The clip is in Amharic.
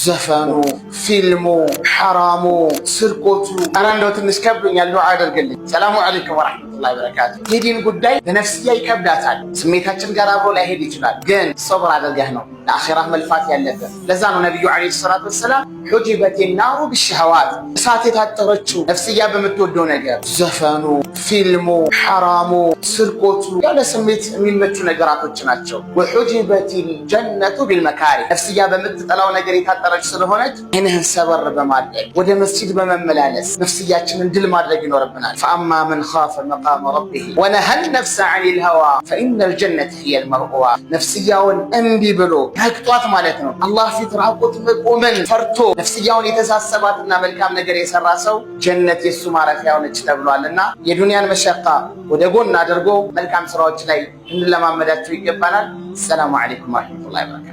ዘፈኑ፣ ፊልሙ፣ ሐራሙ፣ ስርቆቱ አራንዶት እንስከብኝ ያለው አደርገልኝ። ሰላሙ አለይኩም ወራህመቱላሂ ወበረካቱ። የዲን ጉዳይ ለነፍስያ ይከብዳታል። ስሜታችን ጋር አብሮ ላይሄድ ይችላል። ግን ሶብር አድርገህ ነው ለአኺራ መልፋት ያለበት። ለዛ ነው ነብዩ አለይሂ ሰላቱ ወሰላም ሁጂበት ናሩ ቢሸሃዋት እሳት የታጠረችው ነፍስያ በምትወደው ነገር ዘፈኑ፣ ፊልሙ፣ ሐራሙ፣ ስርቆቱ ያለ ስሜት የሚመቹ ነገራቶች ናቸው። ወሁጂበት ጀነቱ ቢልመካሪ ነፍስያ በምትጠላው ነገር የታጠረች ስለሆነች ይህንን ሰበር በማድረግ ወደ መስጂድ በመመላለስ ነፍስያችንን ድል ማድረግ ይኖርብናል። ፈአማ መን ኻፈ መቃመ ረቢሂ ወነሀ ነፍሰ ዐኒል ሀዋ ፈኢነል ጀነተ ሂየል መእዋ ነፍስያውን እምቢ ብሎ ረግጧት ማለት ነው። አላህ ፊት ራቁት መቆምን ፈርቶ ነፍስያውን የተሳሰባትና መልካም ነገር የሰራ ሰው ጀነት የሱ ማረፊያ ሆነች ተብሏልና የዱንያን መሸቃ ወደ ጎን አድርጎ መልካም ስራዎች ላይ እንለማመዳቸው ይገባናል። ሰላሙ አለይኩም ወራህመቱላሂ ወበረካቱ።